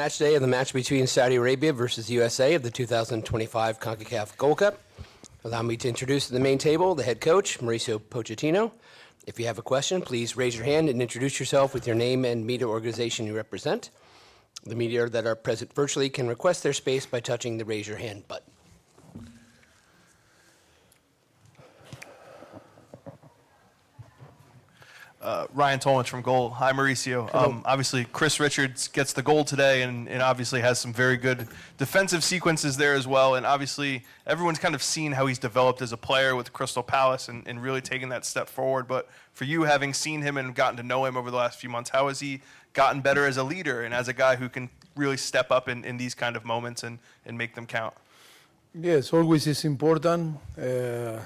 Match day of the match between Saudi Arabia versus USA of the 2025 CONCACAF Gold Cup. Allow me to introduce to the main table the head coach, Mauricio Pochettino. If you have a question, please raise your hand and introduce yourself with your name and media organization you represent. The media that are present virtually can request their space by touching the raise your hand button. Ryan Tolich from Goal. Hi, Mauricio. Obviously, Chris Richards gets the goal today and obviously has some very good defensive sequences there as well. And obviously, everyone's kind of seen how he's developed as a player with Crystal Palace and really taken that step forward. But for you, having seen him and gotten to know him over the last few months, how has he gotten better as a leader and as a guy who can really step up in these kind of moments and make them count? Yes, always is important. I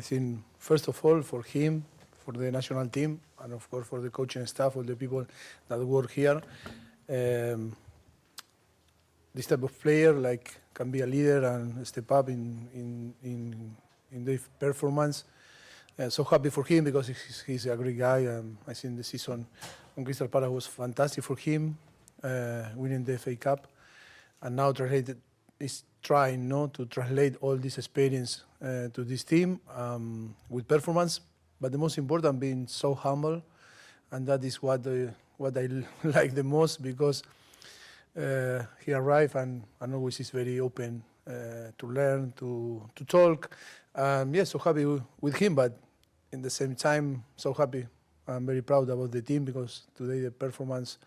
think, first of all, for him, for the national team, and of course for the coaching staff, all the people that work here. This type of player can be a leader and step up in the performance. So happy for him because he's a great guy. I think the season on Crystal Palace was fantastic for him, winning the FA Cup, and now is trying to translate all this experience to this team with performance. But the most important, being so humble, and that is what I like the most, because he arrived and always is very open to learn, to talk. So happy with him, but in the same time, so happy. I'm very proud about the team because today the performance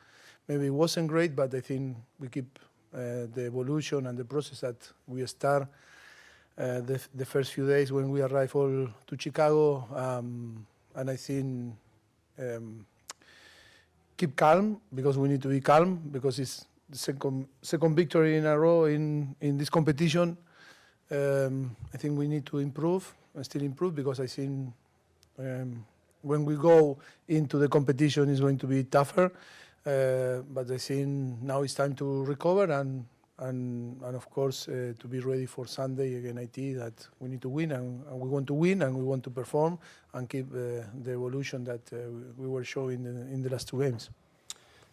maybe wasn't great, but I think we keep the evolution and the process that we start. The first few days when we arrived all to Chicago, and I think keep calm, because we need to be calm, because it's the second victory in a row in this competition. I think we need to improve and still improve, because I think when we go into the competition it's going to be tougher. But I think now it's time to recover and of course to be ready for Sunday against Haiti, that we need to win, and we want to win, and we want to perform and keep the evolution that we were showing in the last two games.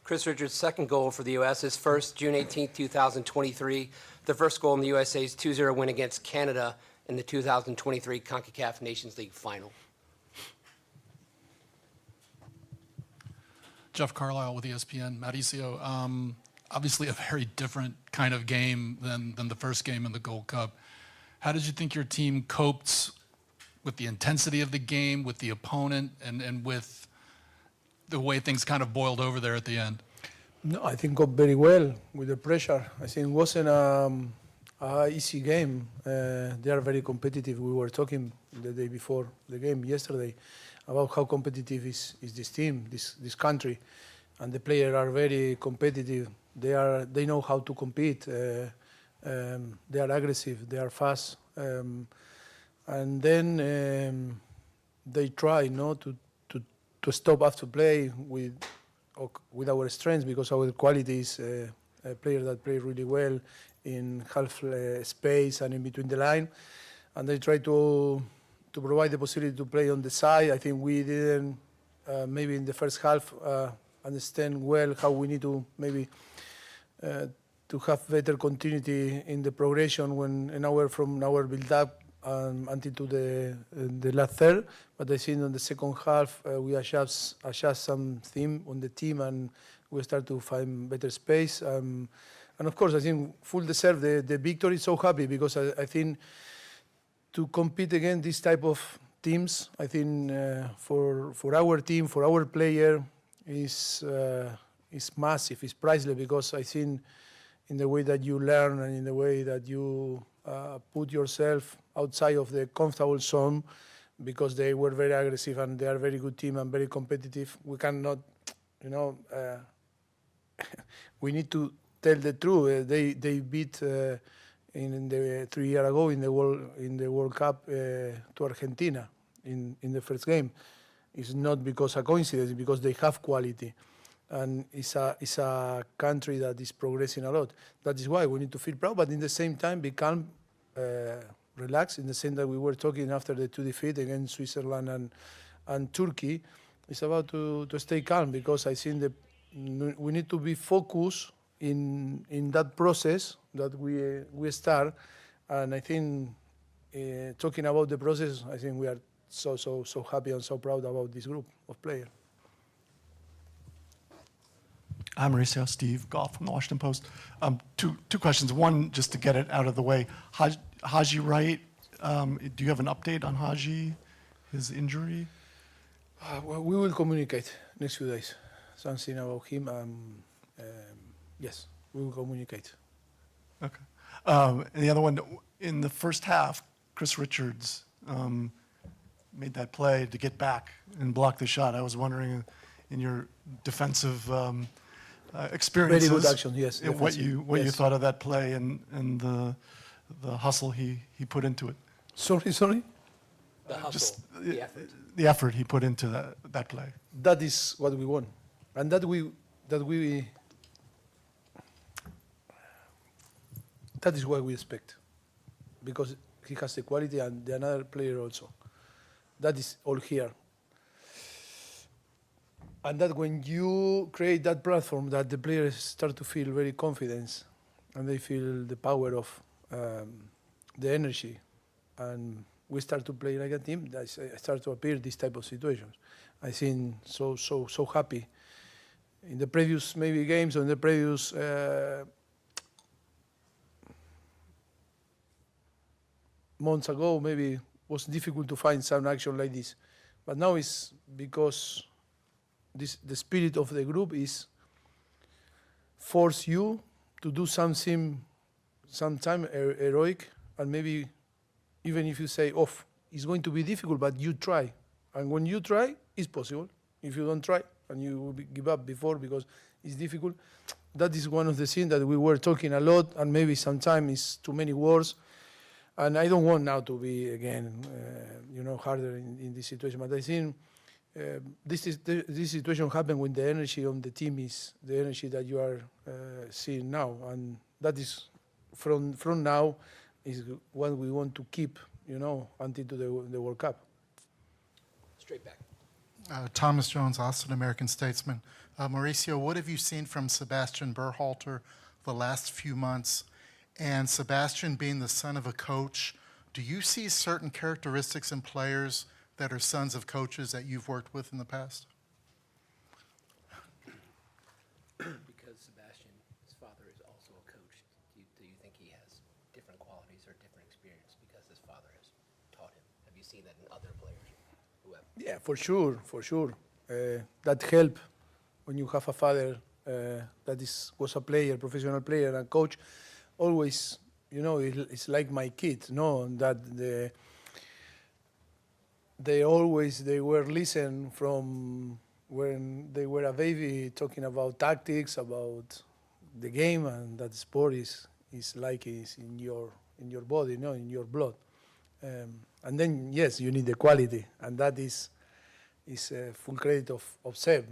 Chris Richards' second goal for the U.S. His first, June 18, 2023. The first goal in the USA's 2-0 win against Canada in the 2023 CONCACAF Nations League Final. Jeff Carlisle with ESPN. Mauricio, obviously a very different kind of game than the first game in the Gold Cup. How did you think your team coped with the intensity of the game, with the opponent, and with the way things kind of boiled over there at the end? No, I think coped very well with the pressure. I think it wasn't an easy game. They are very competitive. We were talking the day before the game yesterday about how competitive is this team, this country, and the players are very competitive. They know how to compete. They are aggressive. They are fast, and then they try to stop after play with our strengths, because our quality is players that play really well in half space and in between the line, and they try to provide the possibility to play on the side. I think we didn't maybe in the first half understand well how we need to maybe to have better continuity in the progression from our build-up until to the last third. But I think in the second half we adjust some theme on the team, and we start to find better space. And of course, I think full deserve the victory. So happy, because I think to compete against this type of teams, I think for our team, for our player, is massive, is priceless, because I think in the way that you learn and in the way that you put yourself outside of the comfortable zone, because they were very aggressive and they are a very good team and very competitive. We cannot, we need to tell the truth. They beat in the 3 years ago in the World Cup to Argentina in the first game. It's not because a coincidence, it's because they have quality. And it's a country that is progressing a lot. That is why we need to feel proud, but in the same time be calm, relaxed, in the same that we were talking after the two defeats against Switzerland and Turkey. It's about to stay calm, because I think we need to be focused in that process that we start, and I think talking about the process, I think we are so happy and so proud about this group of players. Hi, Mauricio. Steve Goff from the Washington Post. Two questions. One, just to get it out of the way. Haji Wright, do you have an update on Haji, his injury? Well, we will communicate next few days. Something about him. Yes, we will communicate. Okay. And the other one, in the first half, Chris Richards made that play to get back and block the shot. I was wondering, in your defensive experiences, Very good action, yes. what you Yes. thought of that play and the hustle he put into it. Sorry. The hustle, Just the effort. the effort he put into that play. That is what we want, and that is what we expect, because he has the quality and the another player also. That is all here. And that when you create that platform, that the players start to feel very confident, and they feel the power of the energy, and we start to play like a team. That start to appear these type of situations. I think so happy. In the previous maybe games or in the previous months ago, maybe was difficult to find some action like this, but now it's because the spirit of the group is force you to do something, sometime heroic, and maybe even if you say, it's going to be difficult, but you try. And when you try, it's possible. If you don't try, and you will give up before because it's difficult, that is one of the things that we were talking a lot, and maybe sometimes it's too many words. And I don't want now to be, again, harder in this situation, but I think this situation happened when the energy on the team is the energy that you are seeing now, and that is from now is what we want to keep, until to the World Cup. Straight back. Thomas Jones, Austin American Statesman. Mauricio, what have you seen from Sebastian Berhalter the last few months? And Sebastian being the son of a coach, do you see certain characteristics in players that are sons of coaches that you've worked with in the past? Because Sebastian, his father is also a coach, do you think he has different qualities or different experience because his father has taught him? Have you seen that in other players who have? Yeah, for sure. That help when you have a father that was a player, professional player and coach. Always, it's like my kids, that they were listening from when they were a baby, talking about tactics, about the game, and that sport is like it's in your body, in your blood. And then yes, you need the quality, and that is full credit of Seb,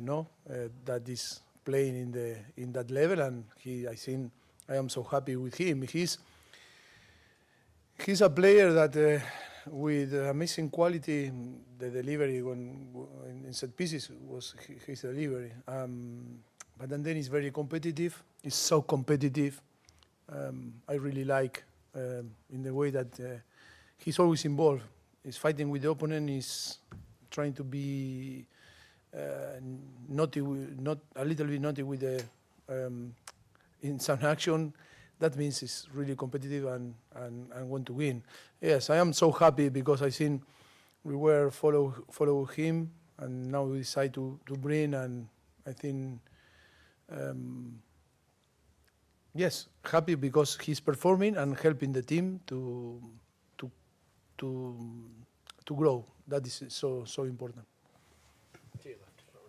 that is playing in that level, and I think I am so happy with him. He's a player that with amazing quality. The delivery in set pieces was his delivery. But then he's very competitive. He's so competitive. I really like in the way that he's always involved. He's fighting with the opponent. He's trying to be naughty, not a little bit naughty with the in some action. That means he's really competitive and want to win. Yes, I am so happy because I think we were follow him, and now we decide to bring, and I think yes, happy because he's performing and helping the team to grow. That is so important. To your left, front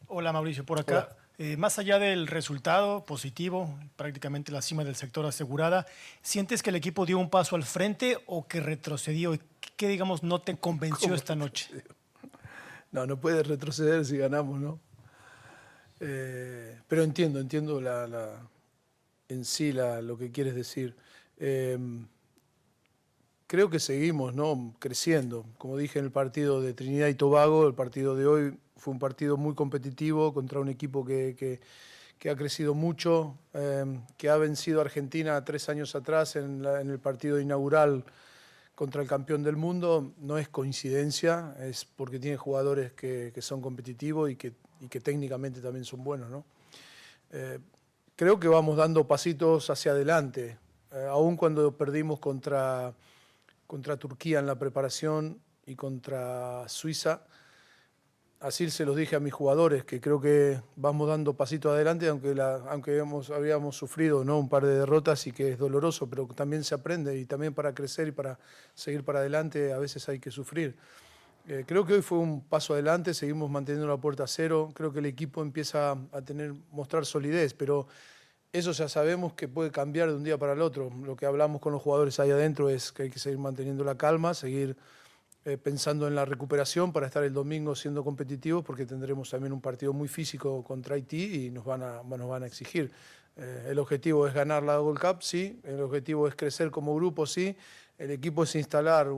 row. Hola Mauricio, por acá. Más allá del resultado positivo, prácticamente la cima del sector asegurada, ¿sientes que el equipo dio un paso al frente o que retrocedió? ¿Qué, digamos, no te convenció esta noche? No puede retroceder si ganamos, ¿no? Pero entiendo en sí lo que quieres decir. Creo que seguimos, ¿no?, creciendo. Como dije en el partido de Trinidad y Tobago, el partido de hoy fue un partido muy competitivo contra un equipo que ha crecido mucho, que ha vencido a Argentina 3 años atrás en el partido inaugural contra el campeón del mundo. No es coincidencia, es porque tiene jugadores que son competitivos y que técnicamente también son buenos, ¿no? Creo que vamos dando pasitos hacia adelante, aun cuando perdimos contra Turquía en la preparación y contra Suiza. Así se los dije a mis jugadores, que creo que vamos dando pasitos adelante, aunque habíamos sufrido, ¿no?, un par de derrotas y que es doloroso, pero también se aprende, y también para crecer y para seguir para adelante a veces hay que sufrir. Creo que hoy fue un paso adelante, seguimos manteniendo la puerta a cero, creo que el equipo empieza a mostrar solidez, pero eso ya sabemos que puede cambiar de un día para el otro. Lo que hablamos con los jugadores ahí adentro es que hay que seguir manteniendo la calma, seguir pensando en la recuperación para estar el domingo siendo competitivos, porque tendremos también un partido muy físico contra Haití y nos van a exigir. El objetivo es ganar la Gold Cup, sí. El objetivo es crecer como grupo, sí. El equipo es instalar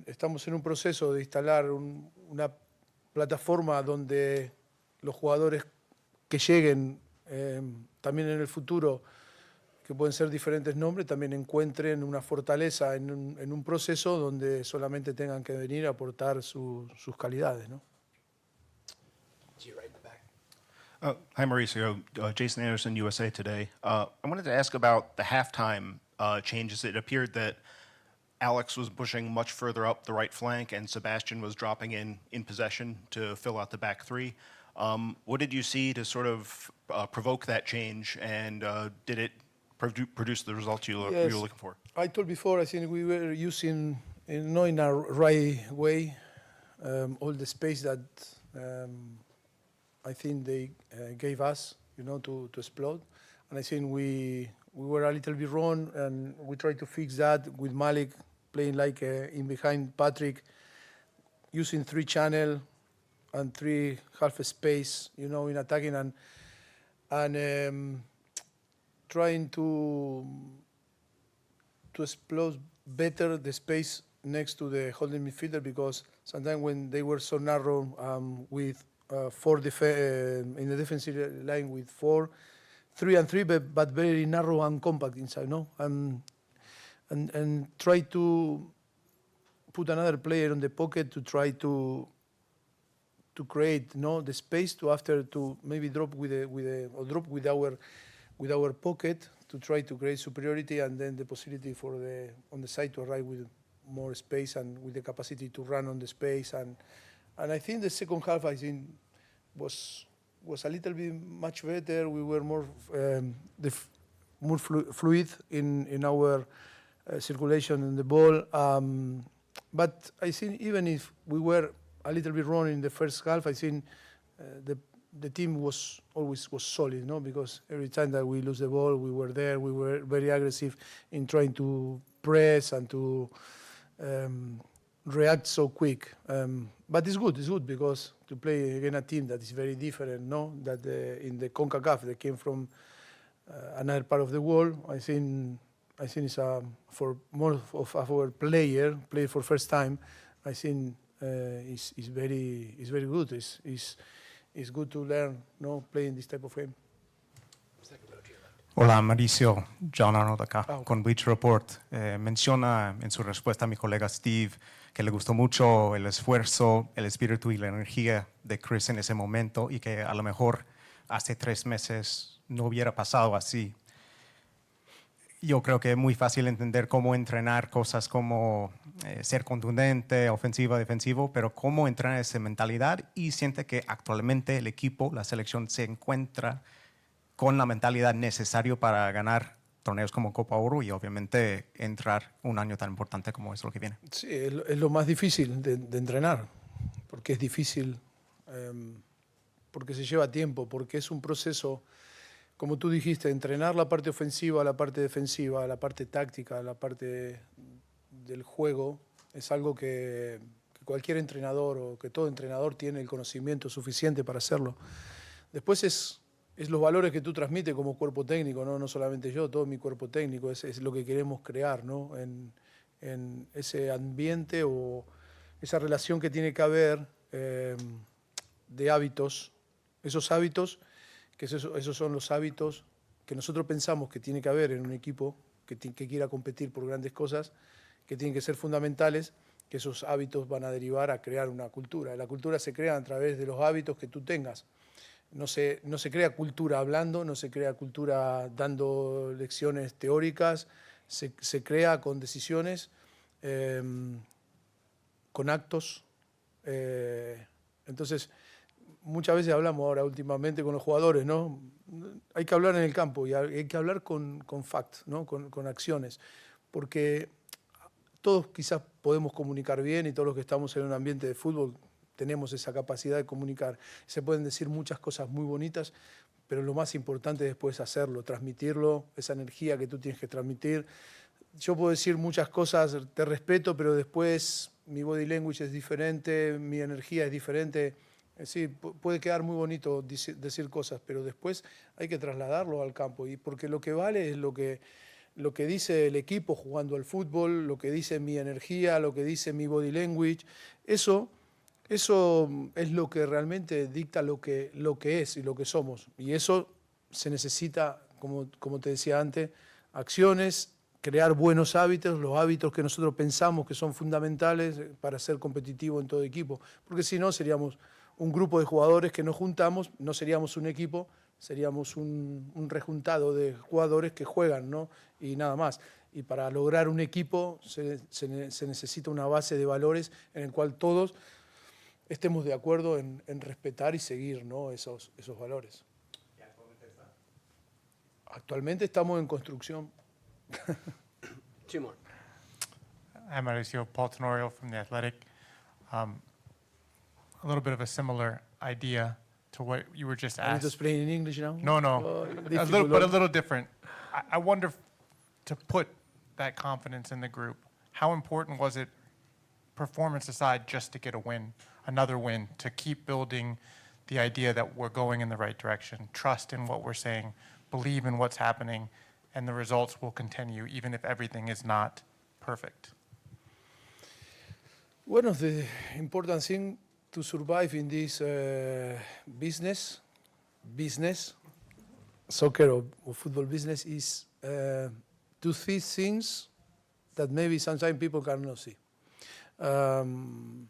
estamos en un proceso de instalar una plataforma donde los jugadores que lleguen también en el futuro, que pueden ser diferentes nombres, también encuentren una fortaleza en un proceso donde solamente tengan que venir a aportar sus calidades, ¿no? Hi, Mauricio. Jason Anderson, USA Today. I wanted to ask about the halftime changes. It appeared that Alex was pushing much further up the right flank, and Sebastian was dropping in possession to fill out the back three. What did you see to sort of provoke that change, and did it produce the results you were looking for? I told before, I think we were using, not in a right way, all the space that I think they gave us, to explode. And I think we were a little bit wrong, and we tried to fix that with Malik playing like in behind Patrick, using 3 channel and 3 half space, in attacking and trying to explode better the space next to the holding midfielder, because sometimes when they were so narrow with 4 in the defensive line with 4, 3 and 3, but very narrow and compact inside, no? And try to put another player on the pocket to try to create, the space to maybe drop with our pocket to try to create superiority, and then the possibility on the side to arrive with more space and with the capacity to run on the space. And I think the second half, was a little bit much better. We were more fluid in our circulation in the ball. But I think even if we were a little bit wrong in the first half, I think the team was always solid, because every time that we lose the ball, we were there. We were very aggressive in trying to press and to react so quick. But it's good because to play against a team that is very different, that in the CONCACAF, they came from another part of the world. I think it's for more of our player for first time. I think is very good. It's good to learn, playing this type of game. Hola, Mauricio. John Arnold acá, con Bleach Report. Menciona en su respuesta a mi colega Steve que le gustó mucho el esfuerzo, el espíritu y la energía de Chris en ese momento, y que a lo mejor hace 3 meses no hubiera pasado así. Yo creo que es muy fácil entender cómo entrenar cosas como ser contundente, ofensiva, defensivo, pero cómo entrenar esa mentalidad, y siente que actualmente el equipo, la selección, se encuentra con la mentalidad necesaria para ganar torneos como Copa Oro y obviamente entrar un año tan importante como es lo que viene. Sí, es lo más difícil de entrenar, porque es difícil, porque se lleva tiempo, porque es un proceso, como tú dijiste, entrenar la parte ofensiva, la parte defensiva, la parte táctica, la parte del juego, es algo que cualquier entrenador o que todo entrenador tiene el conocimiento suficiente para hacerlo. Después es los valores que tú transmites como cuerpo técnico, no solamente yo, todo mi cuerpo técnico, es lo que queremos crear, en ese ambiente o esa relación que tiene que haber de hábitos, esos hábitos, que esos son los hábitos que nosotros pensamos que tiene que haber en un equipo que quiera competir por grandes cosas, que tienen que ser fundamentales, que esos hábitos van a derivar a crear una cultura. La cultura se crea a través de los hábitos que tú tengas. No se crea cultura hablando, no se crea cultura dando lecciones teóricas, se crea con decisiones, con actos. Entonces, muchas veces hablamos ahora últimamente con los jugadores, ¿no? Hay que hablar en el campo y hay que hablar con facts, ¿no? Con acciones, porque todos quizás podemos comunicar bien y todos los que estamos en un ambiente de fútbol tenemos esa capacidad de comunicar. Se pueden decir muchas cosas muy bonitas, pero lo más importante después es hacerlo, transmitirlo, esa energía que tú tienes que transmitir. Yo puedo decir muchas cosas, te respeto, pero después mi body language es diferente, mi energía es diferente. Sí, puede quedar muy bonito decir cosas, pero después hay que trasladarlo al campo, y porque lo que vale es lo que dice el equipo jugando al fútbol, lo que dice mi energía, lo que dice mi body language. Eso es lo que realmente dicta lo que es y lo que somos. Y eso se necesita, como te decía antes, acciones, crear buenos hábitos, los hábitos que nosotros pensamos que son fundamentales para ser competitivo en todo equipo. Porque si no, seríamos un grupo de jugadores que nos juntamos, no seríamos un equipo, seríamos un rejuntado de jugadores que juegan, ¿no? Y nada más. Y para lograr un equipo se necesita una base de valores en el cual todos estemos de acuerdo en respetar y seguir, ¿no? esos valores. ¿Y actualmente está? Actualmente estamos en construcción. Two more. Hi, Mauricio. Paul Tenorio from The Athletic. A little bit of a similar idea to what you were just I need to asked. explain in English now? No, Oh, a little different. I wonder, to put that confidence in the group, how important was it, performance aside, just to get a win, another win, to keep building the idea that we're going in the right direction, trust in what we're saying, believe in what's happening, and the results will continue even if everything is not perfect? One of the important things to survive in this business, soccer or football business, is to see things that maybe sometimes people cannot see. And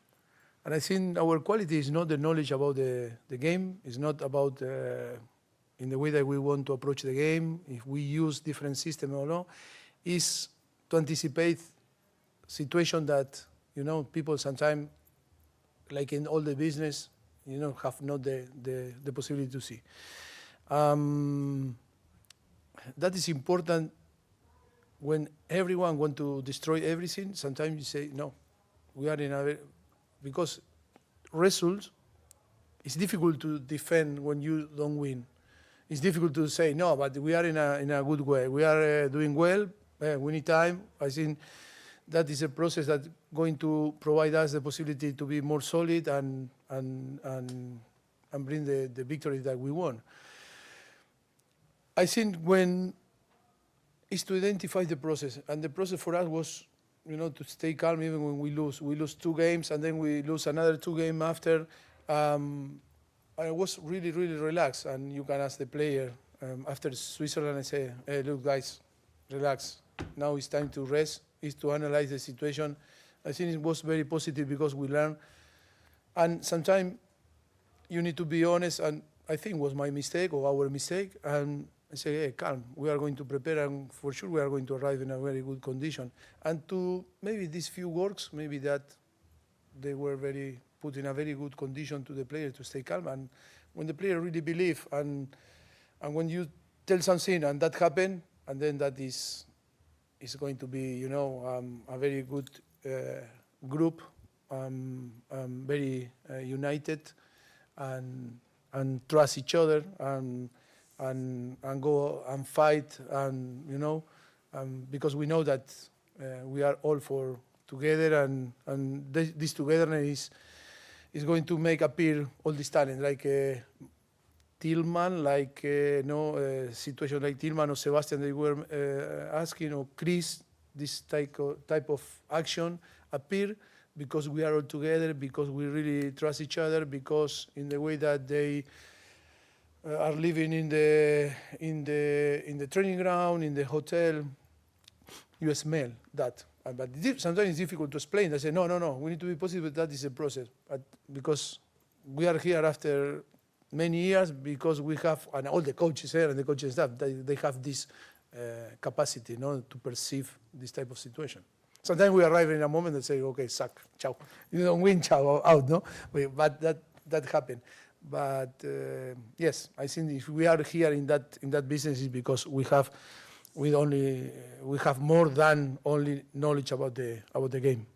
I think our quality is not the knowledge about the game, it's not about in the way that we want to approach the game, if we use different systems or not, is to anticipate situations that, people sometimes, like in all the business, have not the possibility to see. That is important when everyone wants to destroy everything. Sometimes you say, no, we are because results, it's difficult to defend when you don't win. It's difficult to say, no, but we are in a good way. We are doing well, we need time. I think that is a process that's going to provide us the possibility to be more solid and bring the victory that we want. I think when it's to identify the process, and the process for us was, to stay calm even when we lose. We lose 2 games, and then we lose another 2 games after. I was really, really relaxed, and you can ask the player after Switzerland. I say, hey, look, guys, relax. Now it's time to rest. It's to analyze the situation. I think it was very positive because we learned. And sometimes you need to be honest, and I think it was my mistake or our mistake. And I say, hey, calm. We are going to prepare, and for sure we are going to arrive in a very good condition. And to maybe these few works, maybe that they were put in a very good condition to the player to stay calm. And when the player really believe, and when you tell something and that happen, and then that is going to be, a very good group, very united, and trust each other, and go and fight, and because we know that we are all for together, and this togetherness is going to make appear all this talent, like Tillman, like situation like Tillman or Sebastian they were asking, or Chris, this type of action appear because we are all together, because we really trust each other, because in the way that they are living in the training ground, in the hotel, you smell that. But sometimes it's difficult to explain. They say, no, we need to be positive. That is a process. But because we are here after many years, because we have, and all the coaches here and the coaching staff, they have this capacity, to perceive this type of situation. Sometimes we arrive in a moment and say, okay, suck, ciao. You don't win, ciao, out, no? But that happened. But yes, I think if we are here in that business, it's because we have more than only knowledge about the game.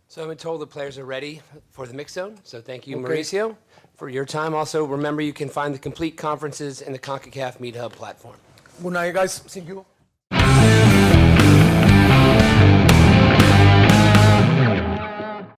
So I've been told the players are ready for the mix zone. So thank you, Okay. Mauricio, for your time. Also, remember you can find the complete conferences in the CONCACAF Meet Hub platform. Good night, guys. Thank you.